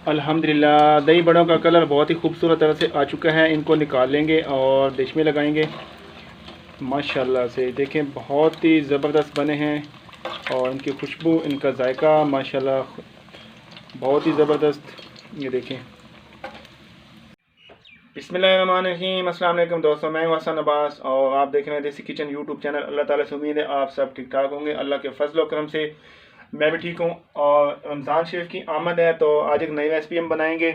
अल्हम्दुलिल्लाह दही बड़ों का कलर बहुत ही खूबसूरत तरह से आ चुका है। इनको निकाल लेंगे और डिश में लगाएंगे। माशाल्लाह से देखें बहुत ही ज़बरदस्त बने हैं और इनकी खुशबू, इनका जायका माशाल्लाह बहुत ही ज़बरदस्त। ये देखें। बिस्मिल्लाहिर्रहमानिर्रहीम। अस्सलाम वालेकुम दोस्तों, मैं हूं हसन अब्बास और आप देख रहे हैं देसी किचन यूट्यूब चैनल। अल्लाह ताला से उम्मीद है आप सब ठीक ठाक होंगे। अल्लाह के फजल व करम से मैं भी ठीक हूं। और रमज़ान शरीफ की आमद है तो आज एक नई रेसिपी हम बनाएंगे।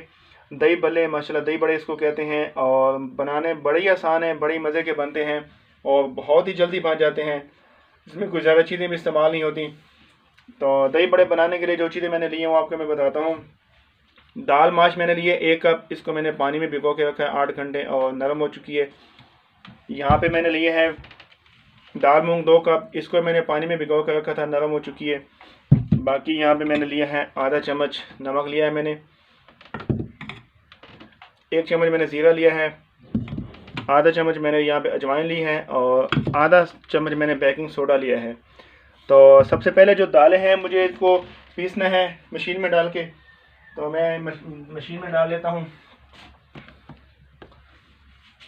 दही भल्ले, माशाल्लाह दही बड़े इसको कहते हैं और बनाने बड़े ही आसान हैं, बड़ी मज़े के बनते हैं और बहुत ही जल्दी बन जाते हैं। इसमें कुछ ज़्यादा चीज़ें भी इस्तेमाल नहीं होती। तो दही बड़े बनाने के लिए जो चीज़ें मैंने ली हैं वो आपको मैं बताता हूँ। दाल माश मैंने लिए 1 कप, इसको मैंने पानी में भिगो के रखा है 8 घंटे और नरम हो चुकी है। यहाँ पे मैंने लिए हैं दाल मूंग 2 कप, इसको मैंने पानी में भिगो के रखा था, नरम हो चुकी है। बाकी यहाँ पे मैंने लिया है आधा चम्मच नमक लिया है मैंने, 1 चम्मच मैंने ज़ीरा लिया है, आधा चम्मच मैंने यहाँ पे अजवाइन ली है और आधा चम्मच मैंने बेकिंग सोडा लिया है। तो सबसे पहले जो दालें हैं मुझे इसको पीसना है मशीन में डाल के, तो मैं मशीन में डाल लेता हूँ।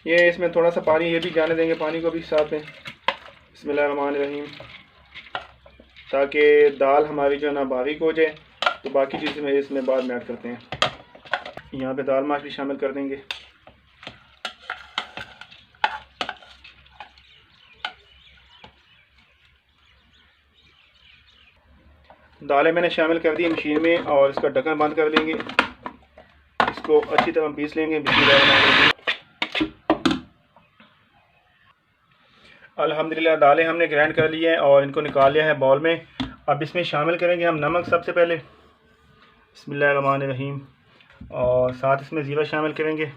ये इसमें थोड़ा सा पानी ये भी जाने देंगे, पानी को भी साथ में। बिस्मिल्लाहिर्रहमानिर्रहीम। ताकि दाल हमारी जो है ना बारीक हो जाए। तो बाकी चीज़ें में इसमें बाद में ऐड करते हैं। यहाँ पे दाल माश भी शामिल कर देंगे। दालें मैंने शामिल कर दी मशीन में और इसका ढक्कन बंद कर लेंगे। इसको अच्छी तरह पीस लेंगे। अल्हम्दुलिल्लाह दालें हमने ग्राइंड कर ली है और इनको निकाल लिया है बाउल में। अब इसमें शामिल करेंगे हम नमक सबसे पहले, बिस्मिल्लाहिर्रहमानिर्रहीम, और साथ इसमें ज़ीरा शामिल करेंगे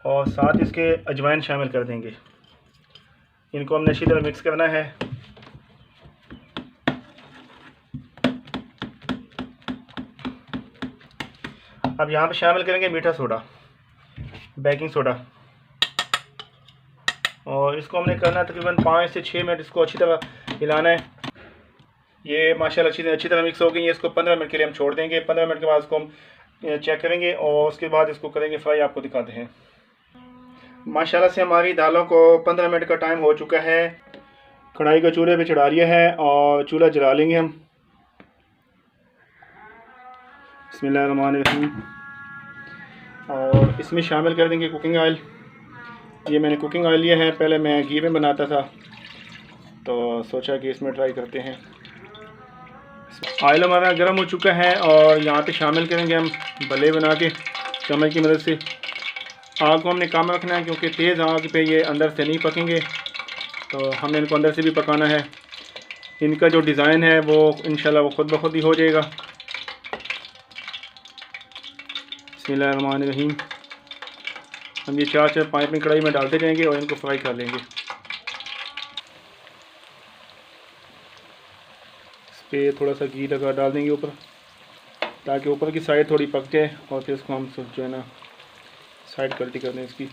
और साथ इसके अजवाइन शामिल कर देंगे। इनको हमने अच्छी तरह मिक्स करना है। अब यहाँ पे शामिल करेंगे मीठा सोडा, बेकिंग सोडा, और इसको हमने करना है तकरीबन 5 से 6 मिनट इसको अच्छी तरह हिलाना है। ये माशाल्लाह अच्छी तरह मिक्स हो गई है। इसको 15 मिनट के लिए हम छोड़ देंगे। 15 मिनट के बाद इसको हम चेक करेंगे और उसके बाद इसको करेंगे फ्राई, आपको दिखाते हैं। माशाल्लाह से हमारी दालों को 15 मिनट का टाइम हो चुका है। कढ़ाई को चूल्हे पे चढ़ा लिया है और चूल्हा जला लेंगे हम। बिस्मिल्लाहिर्रहमानिर्रहीम। और इसमें शामिल कर देंगे कुकिंग ऑयल। ये मैंने कुकिंग ऑयल लिया है, पहले मैं घी में बनाता था तो सोचा कि इसमें ट्राई करते हैं। ऑयल हमारा गर्म हो चुका है और यहाँ पे शामिल करेंगे हम भले बना के चम्मच की मदद से। आग को हमने कम रखना है क्योंकि तेज़ आग पे ये अंदर से नहीं पकेंगे, तो हमने इनको अंदर से भी पकाना है। इनका जो डिज़ाइन है वो इंशाल्लाह वो खुद ब खुद ही हो जाएगा। बिस्मिल्लाहिर्रहमानिर्रहीम। हम ये 4 पाइपिंग कढ़ाई में डालते जाएंगे और इनको फ्राई कर लेंगे। इस पर थोड़ा सा घी लगा डाल देंगे ऊपर, ताकि ऊपर की साइड थोड़ी पक जाए और फिर इसको हम जो है ना साइड कल्टी कर दें इसकी।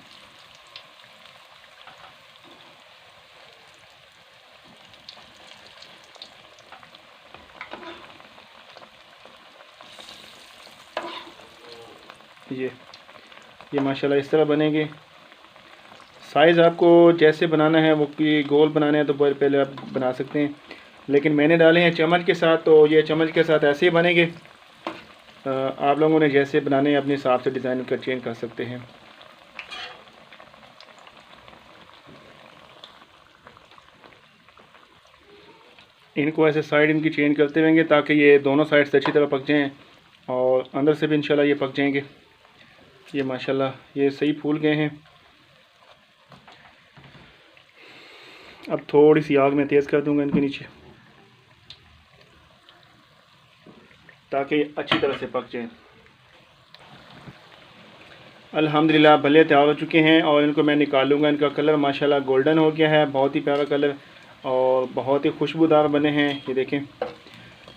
ये माशाल्लाह इस तरह बनेंगे। साइज़ आपको जैसे बनाना है वो कि गोल बनाना है तो पहले आप बना सकते हैं, लेकिन मैंने डाले हैं चम्मच के साथ, तो ये चम्मच के साथ ऐसे ही बनेंगे। आप लोगों ने जैसे बनाने हैं अपने हिसाब से डिज़ाइन कर चेंज कर सकते हैं। इनको ऐसे साइड इनकी चेंज करते रहेंगे ताकि ये दोनों साइड से अच्छी तरह पक जाएँ और अंदर से भी इंशाल्लाह ये पक जाएंगे। ये माशाल्लाह ये सही फूल गए हैं। अब थोड़ी सी आग में तेज़ कर दूंगा इनके नीचे ताकि ये अच्छी तरह से पक जाए। अल्हम्दुलिल्लाह भले तैयार हो चुके हैं और इनको मैं निकालूंगा। इनका कलर माशाल्लाह गोल्डन हो गया है, बहुत ही प्यारा कलर और बहुत ही खुशबूदार बने हैं। ये देखें,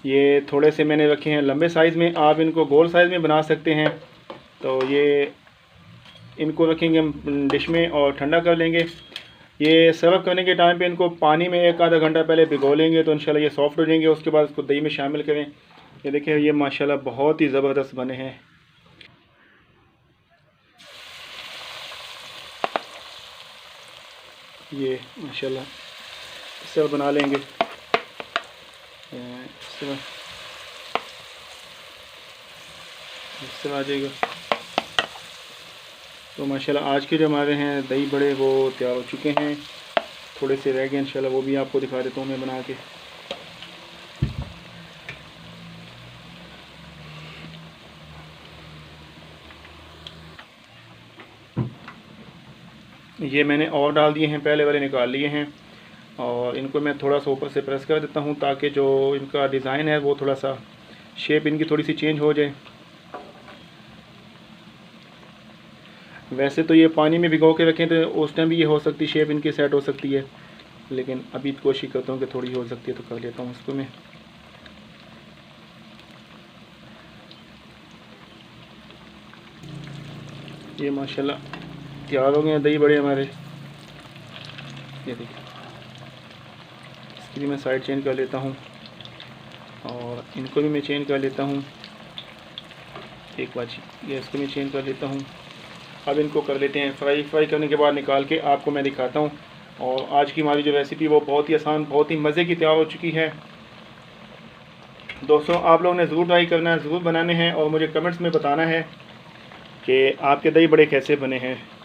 ये थोड़े से मैंने रखे हैं लंबे साइज़ में, आप इनको गोल साइज़ में बना सकते हैं। तो ये इनको रखेंगे हम डिश में और ठंडा कर लेंगे। ये सर्व करने के टाइम पे इनको पानी में 1 आधा घंटा पहले भिगो लेंगे तो इंशाल्लाह ये सॉफ्ट हो जाएंगे। उसके बाद इसको दही में शामिल करें ये देखिए, ये माशाल्लाह बहुत ही ज़बरदस्त बने हैं। ये माशाल्लाह इससे बना लेंगे, इससे आ जाएगा। तो माशाल्लाह आज के जो हमारे हैं दही बड़े वो तैयार हो चुके हैं, थोड़े से रह गए, इंशाल्लाह वो भी आपको दिखा देता हूँ मैं बना के। ये मैंने और डाल दिए हैं, पहले वाले निकाल लिए हैं, और इनको मैं थोड़ा सा ऊपर से प्रेस कर देता हूँ ताकि जो इनका डिज़ाइन है वो थोड़ा सा शेप इनकी थोड़ी सी चेंज हो जाए। वैसे तो ये पानी में भिगो के रखें तो उस टाइम भी ये हो सकती, शेप इनकी सेट हो सकती है, लेकिन अभी कोशिश करता हूँ कि थोड़ी हो सकती है तो कर लेता हूँ इसको मैं। ये माशाल्लाह तैयार हो गए हैं दही बड़े हमारे। ये देखिए, इसकी भी मैं साइड चेंज कर लेता हूँ और इनको भी मैं चेंज कर लेता हूँ। एक बार ये इसको भी चेंज कर लेता हूँ। अब इनको कर लेते हैं फ्राई। फ्राई करने के बाद निकाल के आपको मैं दिखाता हूँ। और आज की हमारी जो रेसिपी वो बहुत ही आसान, बहुत ही मज़े की तैयार हो चुकी है। दोस्तों, आप लोगों ने ज़रूर ट्राई करना है, ज़रूर बनाने हैं और मुझे कमेंट्स में बताना है कि आपके दही बड़े कैसे बने हैं।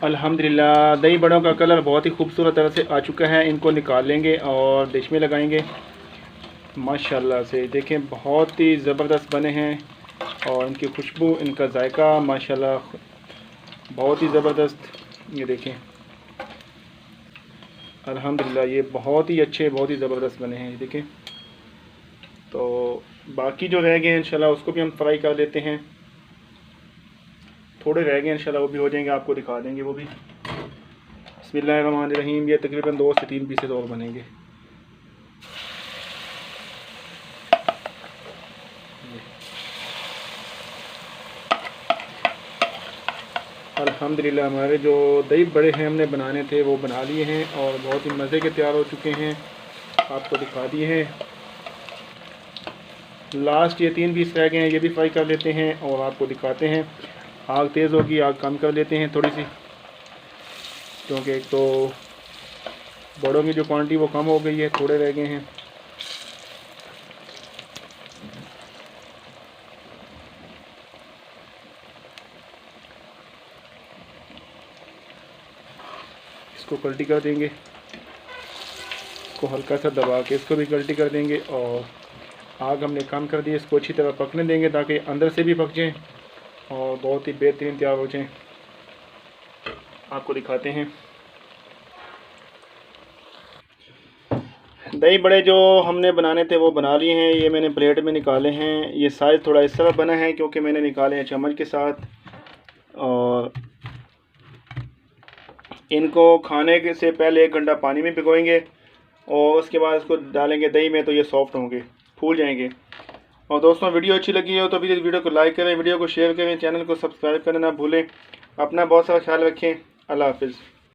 अल्हम्दुलिल्लाह दही बड़ों का कलर बहुत ही खूबसूरत तरह से आ चुका है। इनको निकाल लेंगे और डिश में लगाएंगे। माशाल्लाह से देखें, बहुत ही ज़बरदस्त बने हैं और इनकी खुशबू, इनका जायका माशाल्लाह बहुत ही ज़बरदस्त। ये देखें, अल्हम्दुलिल्लाह ये बहुत ही अच्छे, बहुत ही ज़बरदस्त बने हैं। ये देखें, तो बाकी जो रह गए हैं इंशाल्लाह उसको भी हम फ्राई कर लेते हैं। थोड़े रह गए इंशाल्लाह वो भी हो जाएंगे, आपको दिखा देंगे वो भी। बिस्मिल्लाहिर्रहमानिर्रहीम। ये तकरीबन 2 से 3 पीसेस और बनेंगे। अल्हम्दुलिल्लाह हमारे जो दही बड़े हैं हमने बनाने थे वो बना लिए हैं और बहुत ही मज़े के तैयार हो चुके हैं, आपको दिखा दिए हैं। लास्ट ये 3 पीस रह गए हैं, ये भी फ्राई कर लेते हैं और आपको दिखाते हैं। आग तेज़ होगी, आग कम कर लेते हैं थोड़ी सी, क्योंकि एक तो बड़ों की जो क्वांटिटी वो कम हो गई है, थोड़े रह गए हैं। इसको कल्टी कर देंगे, इसको हल्का सा दबा के इसको भी कल्टी कर देंगे और आग हमने कम कर दी। इसको अच्छी तरह पकने देंगे ताकि अंदर से भी पक जाएं और बहुत ही बेहतरीन तैयार हो जाएं। आपको दिखाते हैं। दही बड़े जो हमने बनाने थे वो बना लिए हैं। ये मैंने प्लेट में निकाले हैं। ये साइज़ थोड़ा इस तरह बना है क्योंकि मैंने निकाले हैं चम्मच के साथ। और इनको खाने के से पहले 1 घंटा पानी में भिगोएंगे और उसके बाद इसको डालेंगे दही में, तो ये सॉफ्ट होंगे, फूल जाएंगे। और दोस्तों, वीडियो अच्छी लगी हो तो प्लीज़ वीडियो को लाइक करें, वीडियो को शेयर करें, चैनल को सब्सक्राइब करना ना भूलें। अपना बहुत सारा ख्याल रखें। अल्लाह हाफिज़।